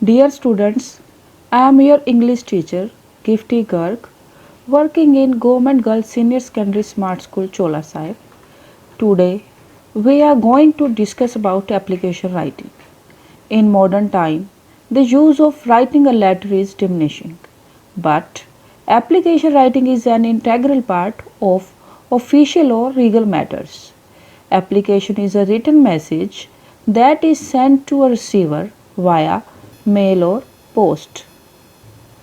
Dear students, I am your English teacher, Gifty Garg, working in Government Girls Senior Secondary Smart School Chola Sahib. Today, we are going to discuss about application writing. In modern time, the use of writing a letter is diminishing, but application writing is an integral part of official or legal matters. Application is a written message that is sent to a receiver via mail or post.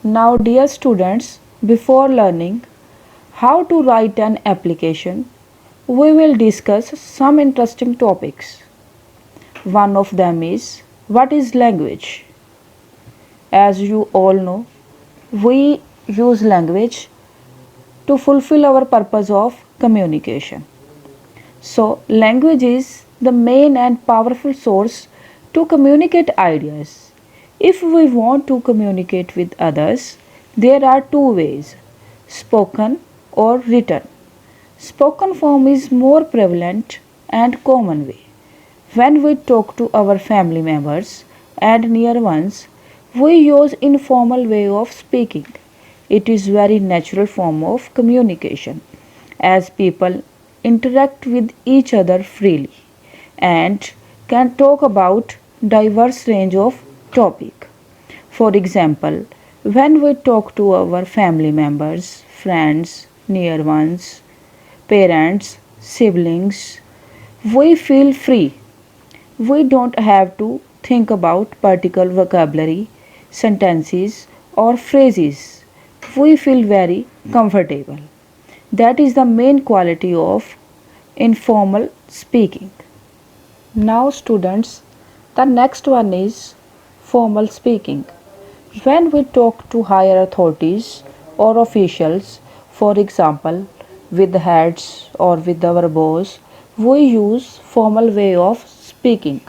Now, dear students, before learning how to write an application, we will discuss some interesting topics. One of them is what is language? As you all know, we use language to fulfill our purpose of communication. So, language is the main and powerful source to communicate ideas. If we want to communicate with others, there are two ways, spoken or written. Spoken form is more prevalent and common way. When we talk to our family members and near ones, we use informal way of speaking. It is very natural form of communication as people interact with each other freely and can talk about diverse range of topic. For example, when we talk to our family members, friends, near ones, parents, siblings, we feel free. We don't have to think about particular vocabulary, sentences, or phrases. We feel very comfortable. That is the main quality of informal speaking. Now, students, the next one is formal speaking. When we talk to higher authorities or officials, for example, with heads or with our boss, we use formal way of speaking.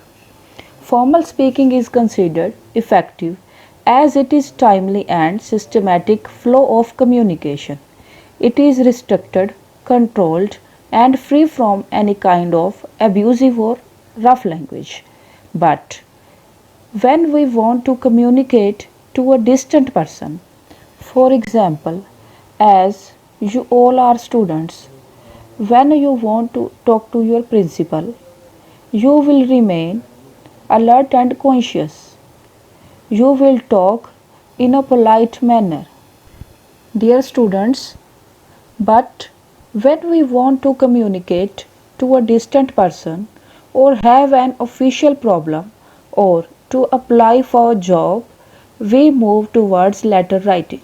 Formal speaking is considered effective as it is timely and systematic flow of communication. It is restricted, controlled and free from any kind of abusive or rough language. But when we want to communicate to a distant person, for example, as you all are students, when you want to talk to your principal, you will remain alert and conscious. You will talk in a polite manner. Dear students, but when we want to communicate to a distant person or have an official problem or to apply for a job, we move towards letter writing.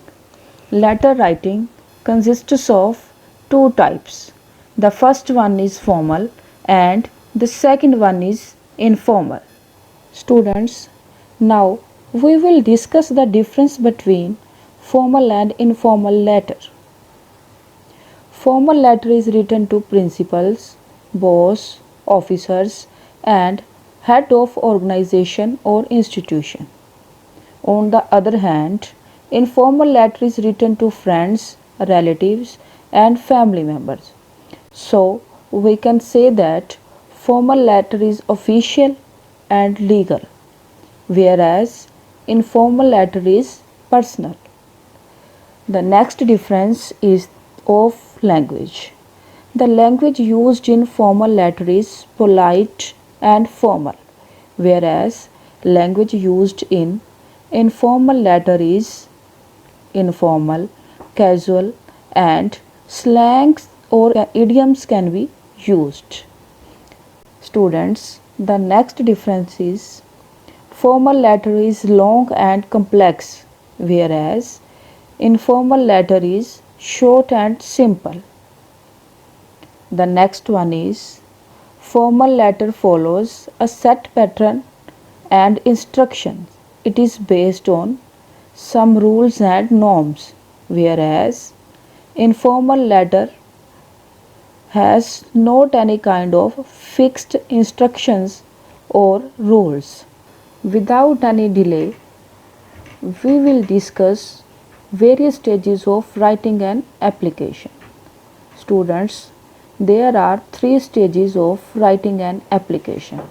Letter writing consists of two types. The first one is formal and the second one is informal. Students, now we will discuss the difference between formal and informal letter. Formal letter is written to principals, boss, officers and head of organization or institution. On the other hand, informal letter is written to friends, relatives and family members. So, we can say that formal letter is official and legal, whereas informal letter is personal. The next difference is of language. The language used in formal letter is polite and formal, whereas language used in informal letter is informal, casual, and slangs or idioms can be used. Students, the next difference is formal letter is long and complex, whereas informal letter is short and simple. The next one is formal letter follows a set pattern and instructions. It is based on some rules and norms, whereas informal letter has not any kind of fixed instructions or rules. Without any delay, we will discuss various stages of writing an application. Students, there are three stages of writing an application.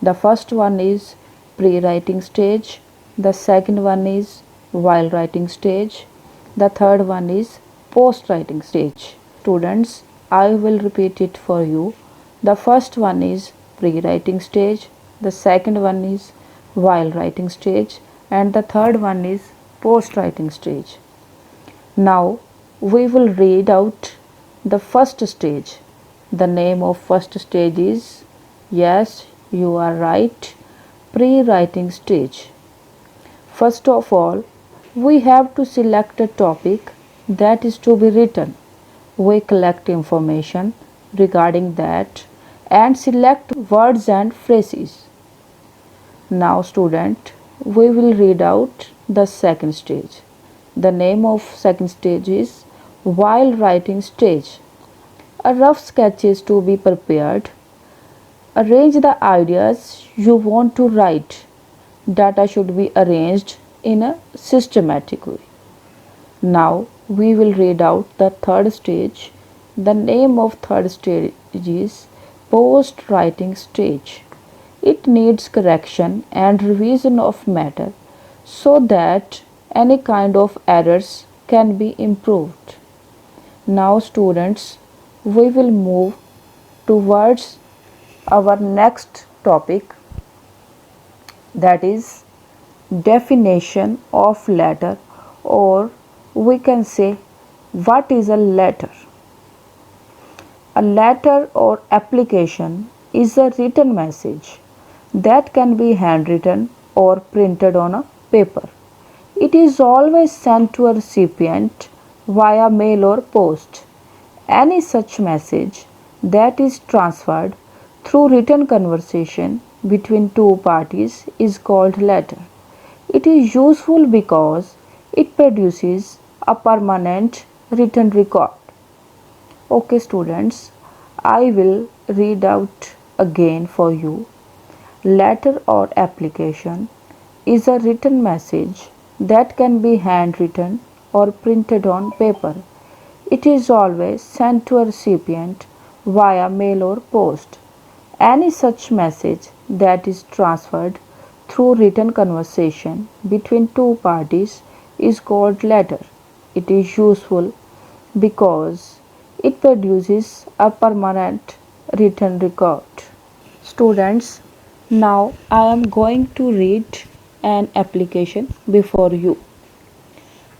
The first one is pre-writing stage, The second one is while writing stage. The third one is post writing stage. Students, I will repeat it for you. The first one is pre writing stage, the second one is while writing stage, and the third one is post writing stage. Now we will read out the first stage. The name of first stage is, yes, you are right, pre writing stage. First of all, we have to select a topic that is to be written. We collect information regarding that and select words and phrases. Now, student, we will read out the second stage. The name of second stage is while writing stage. A rough sketch is to be prepared. Arrange the ideas you want to write. Data should be arranged in a systematic way. Now we will read out the third stage. The name of third stage is post writing stage. It needs correction and revision of matter so that any kind of errors can be improved. Now students, we will move towards our next topic, that is definition of letter, or we can say what is a letter. A letter or application is a written message that can be handwritten or printed on a paper. It is always sent to a recipient via mail or post. Any such message that is transferred through written conversation between two parties is called letter. It is useful because it produces a permanent written record. Okay, students, I will read out again for you. Letter or application is a written message that can be handwritten or printed on paper. It is always sent to a recipient via mail or post. Any such message that is transferred through written conversation between two parties is called letter. It is useful because it produces a permanent written record. Students, now I am going to read an application before you.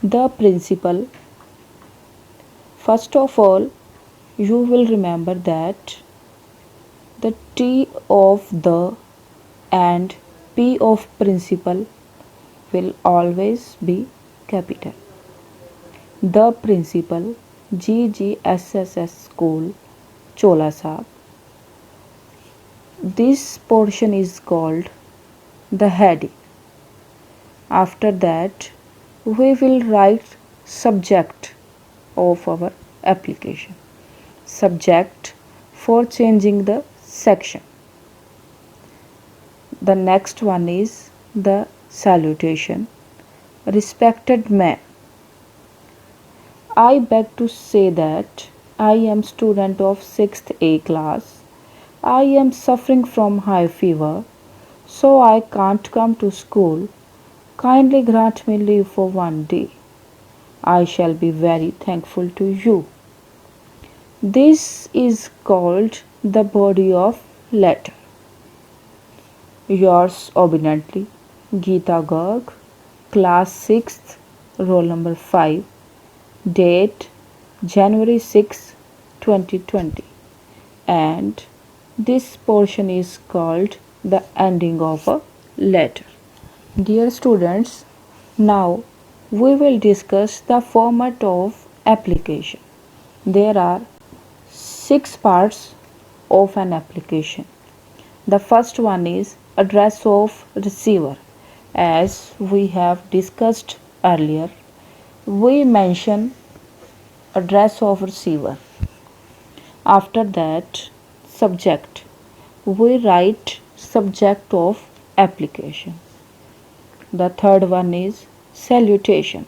The principle. First of all, you will remember that the T of the and P of principal will always be capital. The principal, GGSSS School, Cholasap. This portion is called the heading. After that, we will write subject of our application. Subject for changing the section. The next one is the salutation. Respected ma'am, I beg to say that I am student of 6th A class. I am suffering from high fever, so I can't come to school. Kindly grant me leave for one day. I shall be very thankful to you. This is called the body of letter. Yours obediently, Geeta Garg, class 6th, roll number 5, date January 6, 2020. And this portion is called the ending of a letter. Dear students, now we will discuss the format of application. There are 6 parts of an application. The first one is address of receiver. As we have discussed earlier, we mention address of receiver. After that, subject. We write subject of application. The third one is salutation.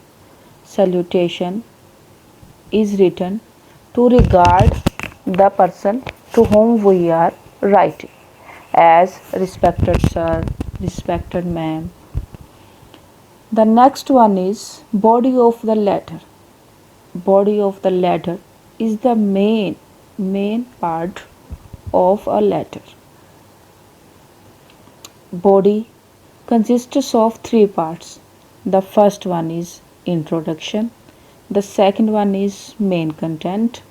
Salutation is written to regard the person to whom we are writing, as respected sir, respected ma'am. The next one is body of the letter. Body of the letter is the main part of a letter. Body consists of three parts. The first one is introduction, the second one is main content,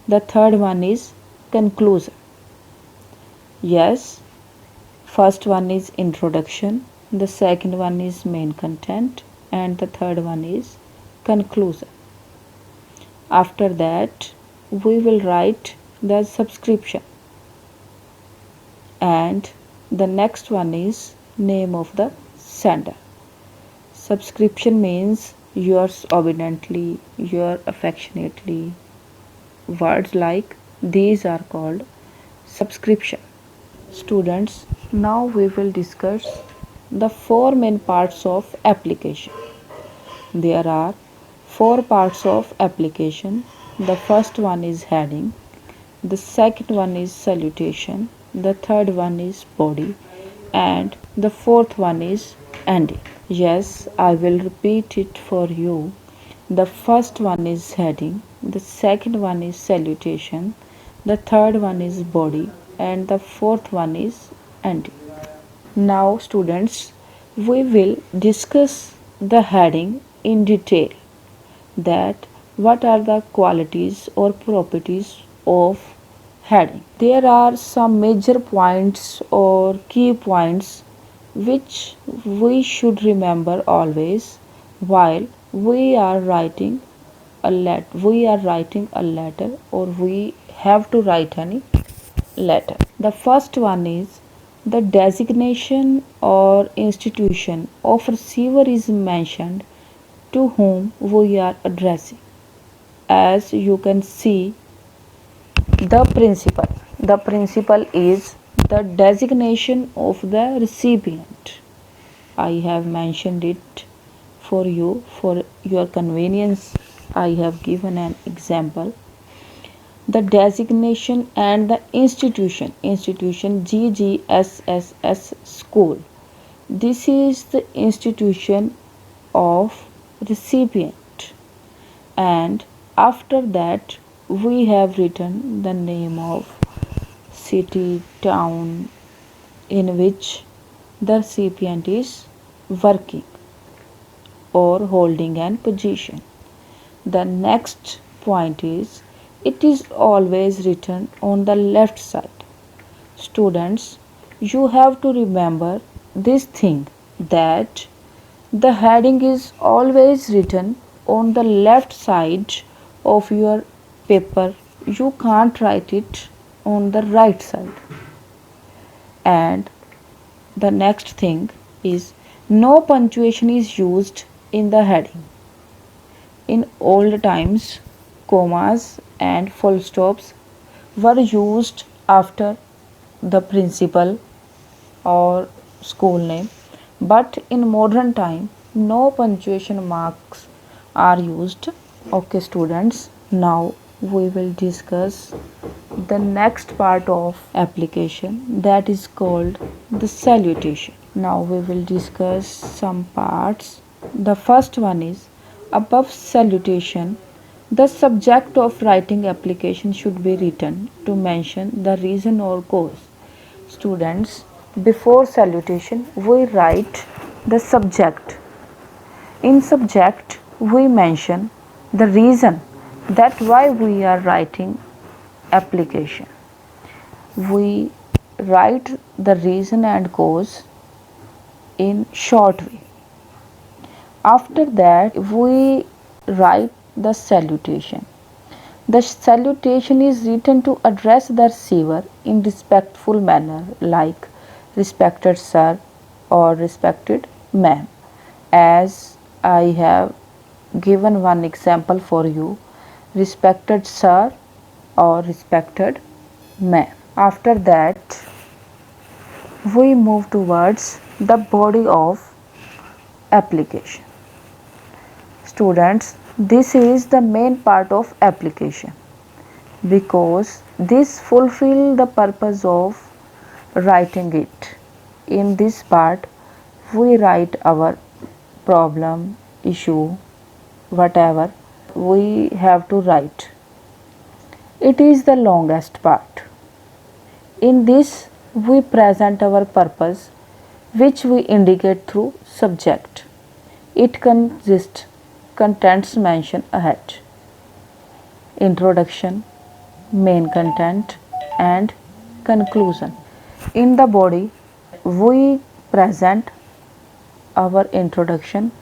the third one is conclusion. Yes, first one is introduction, the second one is main content, and the third one is conclusion. After that, we will write the subscription, and the next one is name of the sender. Subscription means yours obediently, your affectionately. Words like these are called subscription. Students, now we will discuss the four main parts of application. There are four parts of application. The first one is heading, the second one is salutation, the third one is body, and the fourth one is ending. Yes, I will repeat it for you. The first one is heading, the second one is salutation, the third one is body, and the fourth one is ending. Now, students, we will discuss the heading in detail. That what are the qualities or properties of heading. There are some major points or key points which we should remember always while we are writing a letter or we have to write any letter. The first one is the designation or institution of receiver is mentioned to whom we are addressing. As you can see, the principal. The principal is the designation of the recipient. I have mentioned it for you for your convenience. I have given an example. The designation and the institution. Institution GGSSS school. This is the institution of recipient, and after that we have written the name of city, town in which the recipient is working or holding an position. The next point is it is always written on the left side. Students, you have to remember this thing that the heading is always written on the left side of your paper. You can't write it on the right side. And the next thing is no punctuation is used in the heading. In old times, commas and full stops were used after the principal or school name, but in modern time no punctuation marks are used. Okay students, now we will discuss the next part of application, that is called the salutation. Now we will discuss some parts. The first one is above salutation. The subject of writing application should be written to mention the reason or cause. Students, before salutation we write the subject. In subject we mention the reason that why we are writing application. We write the reason and cause in short way. After that we write the salutation. The salutation is written to address the receiver in respectful manner like respected sir or respected ma'am. As I have given one example for you, respected sir or respected ma'am. After that we move towards the body of application. Students, this is the main part of application because this fulfill the purpose of writing it. In this part we write our problem, issue, whatever we have to write. It is the longest part. In this, we present our purpose, which we indicate through subject. It consists contents mentioned ahead. Introduction, main content, and conclusion. In the body, we present our introduction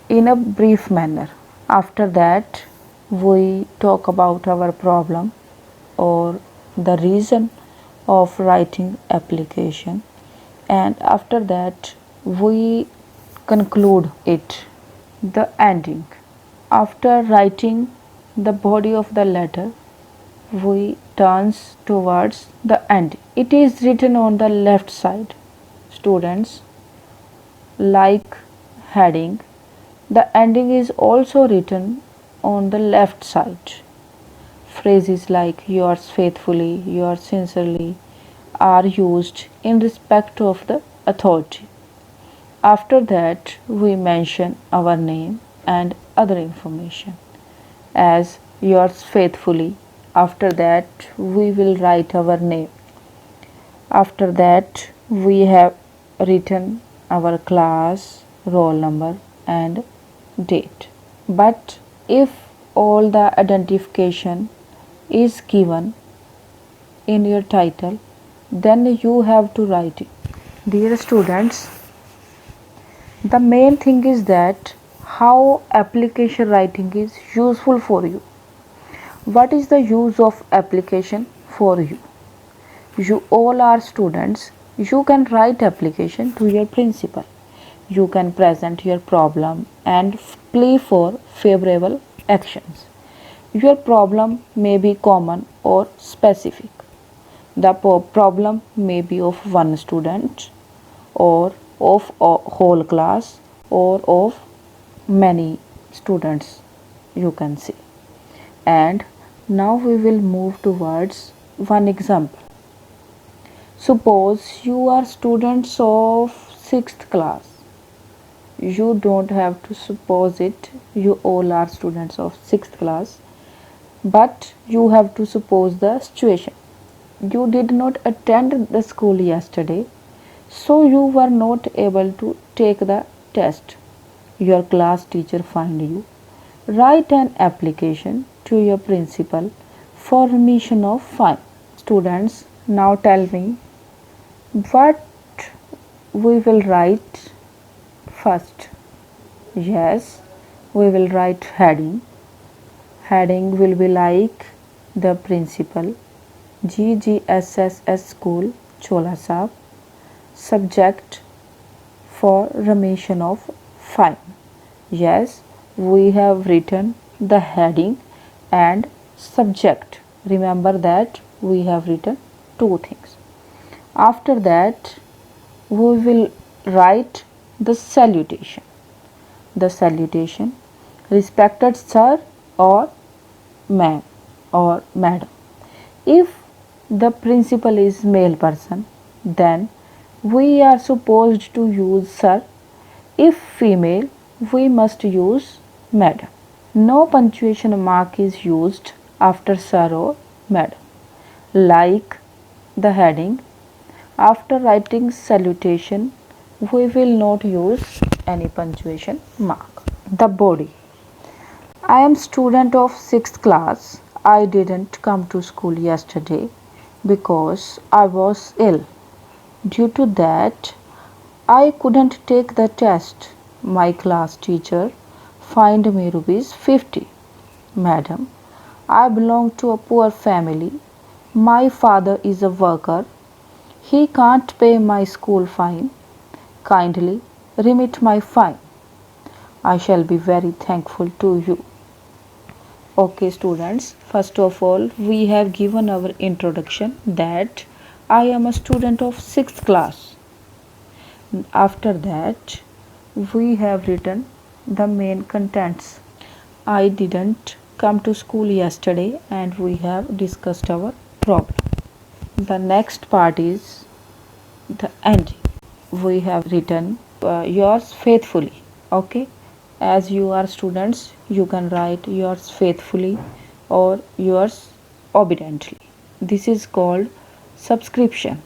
in a brief manner. After that, we talk about our problem or the reason of writing application, and after that we conclude it, the ending. After writing the body of the letter, we turns towards the end. It is written on the left side. Students, like heading, the ending is also written on the left side. Phrases like yours faithfully, yours sincerely are used in respect of the authority. After that, we mention our name and other information as yours faithfully. After that, we will write our name. After that, we have written our class, roll number, and date. But if all the identification is given in your title, then you have to write it. Dear students, the main thing is that how application writing is useful for you. What is the use of application for you? You all are students. You can write application to your principal. You can present your problem and plea for favorable actions. Your problem may be common or specific. The problem may be of one student or of a whole class or of many students, you can see. And now we will move towards one example. Suppose you are students of 6th class. You don't have to suppose it, you all are students of 6th class, but you have to suppose the situation. You did not attend the school yesterday, so you were not able to take the test. Your class teacher fined you. Write an application to your principal for remission of fine. Students, now tell me what we will write first. Yes, we will write heading. Heading will be like the principal, GGSSS School, Chola Sahib. Subject for remission of fine. Yes, we have written the heading and subject. Remember that we have written two things. After that, we will write the salutation. The salutation, respected sir or ma'am or madam. If the principal is male person, then we are supposed to use sir. If female, we must use madam. No punctuation mark is used after sir or madam. Like the heading, after writing salutation, we will not use any punctuation mark. The body. I am student of 6th class. I didn't come to school yesterday because I was ill. Due to that, I couldn't take the test. My class teacher fined me rupees 50. Madam, I belong to a poor family. My father is a worker. He can't pay my school fine. Kindly remit my fine. I shall be very thankful to you. Okay, students, first of all, we have given our introduction that I am a student of 6th class. After that, we have written the main contents. I didn't come to school yesterday and we have discussed our problem. The next part is the ending. We have written yours faithfully. Okay, as you are students, you can write yours faithfully or yours obediently. This is called subscription.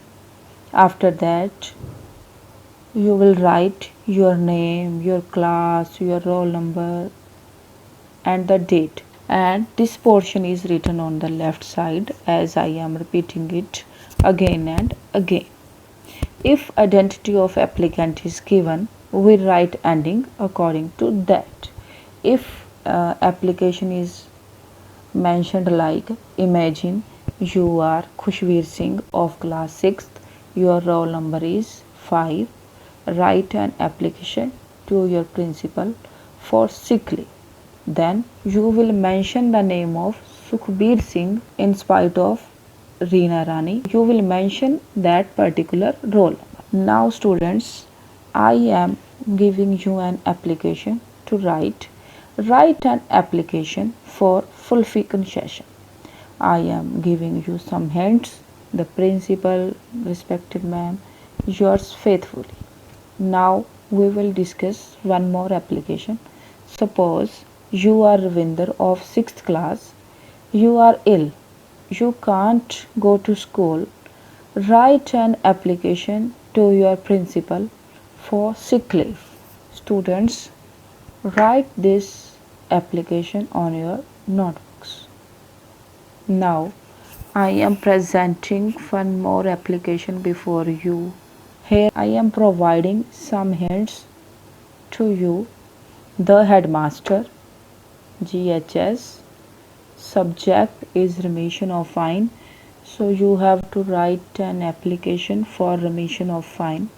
After that, you will write your name, your class, your roll number, and the date. And this portion is written on the left side as I am repeating it again and again. If identity of applicant is given, we write ending according to that. If application is mentioned like imagine you are Khushveer Singh of class 6th, your roll number is 5, write an application to your principal for sick leave. Then you will mention the name of Sukhbir Singh in spite of Reena Rani. You will mention that particular roll. Now students, I am giving you an application to write. Write an application for full session. I am giving you some hints. The principal, respected ma'am, yours faithfully. Now we will discuss one more application. Suppose you are Ravinder of 6th class. You are ill. You can't go to school. Write an application to your principal for sick leave. Students, write this application on your notebooks. Now, I am presenting one more application before you. Here I am providing some hints to you. The headmaster, GHS, subject is remission of fine. So you have to write an application for remission of fine.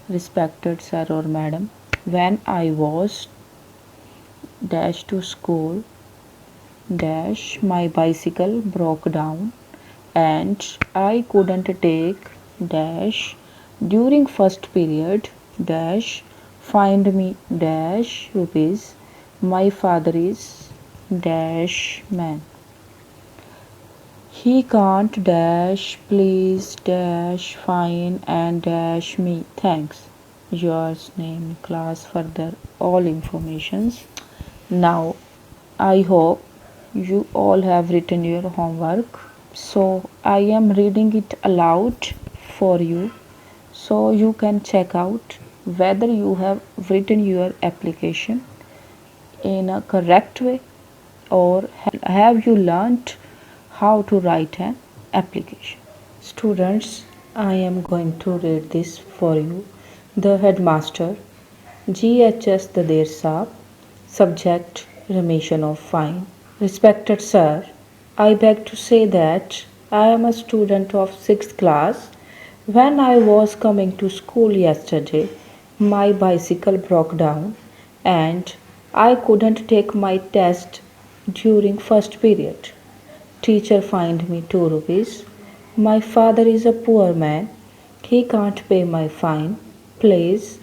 Respected sir or madam, when I was dash to school dash my bicycle broke down and I couldn't take dash during first period dash find me dash rupees. My father is dash man. He can't dash please dash fine and dash me. Thanks. Yours name, class, further all informations. Now I hope you all have written your homework. So I am reading it aloud for you so you can check out whether you have written your application in a correct way or have you learnt how to write an application. Students, I am going to read this for you. The headmaster, GHS Dader Saab, subject remission of fine. Respected sir, I beg to say that I am a student of 6th class. When I was coming to school yesterday, my bicycle broke down and I couldn't take my test during first period. Teacher fined me 2 rupees. My father is a poor man. He can't pay my fine. Please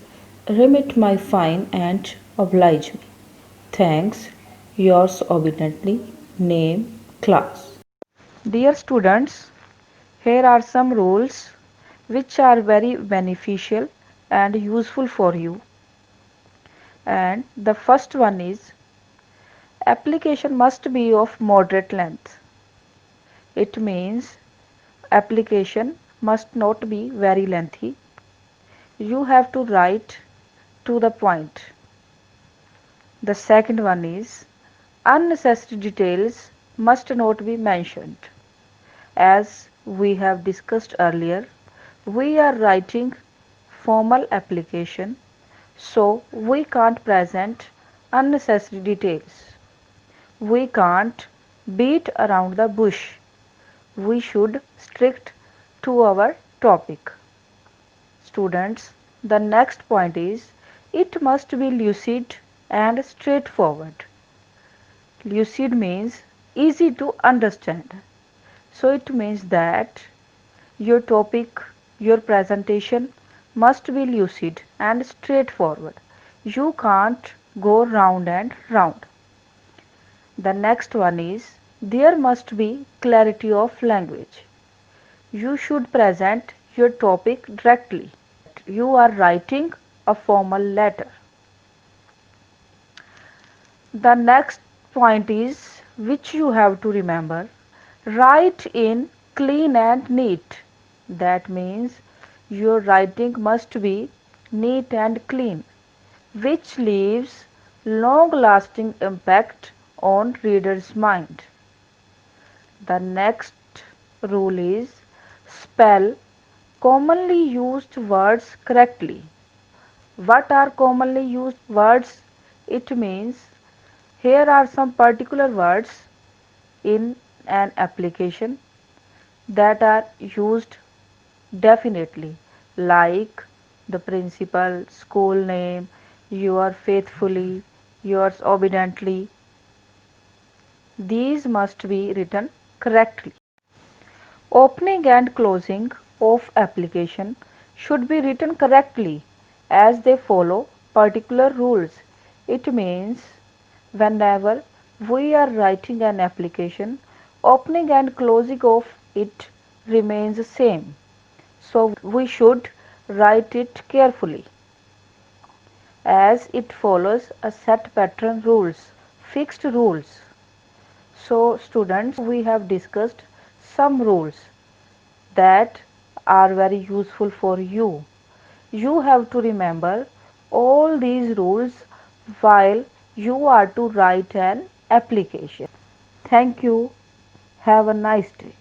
remit my fine and oblige me. Thanks. Yours obediently. Name, class. Dear students, here are some rules which are very beneficial and useful for you. And the first one is application must be of moderate length. It means application must not be very lengthy. You have to write to the point. The second one is unnecessary details must not be mentioned. As we have discussed earlier, we are writing formal application, so we can't present unnecessary details. We can't beat around the bush. We should stick to our topic. Students, the next point is it must be lucid and straightforward. Lucid means easy to understand. So it means that your topic, your presentation must be lucid and straightforward. You can't go round and round. The next one is there must be clarity of language. You should present your topic directly. You are writing a formal letter. The next point is which you have to remember, write in clean and neat. That means your writing must be neat and clean, which leaves long lasting impact on reader's mind. The next rule is spell commonly used words correctly. What are commonly used words? It means here are some particular words in an application that are used definitely, like the principal, school name, your faithfully, yours obediently. These must be written correctly. Opening and closing of application should be written correctly as they follow particular rules. It means whenever we are writing an application, opening and closing of it remains the same. So we should write it carefully as it follows a set pattern rules, fixed rules. So students, we have discussed some rules that are very useful for you. You have to remember all these rules while you are to write an application. Thank you. Have a nice day.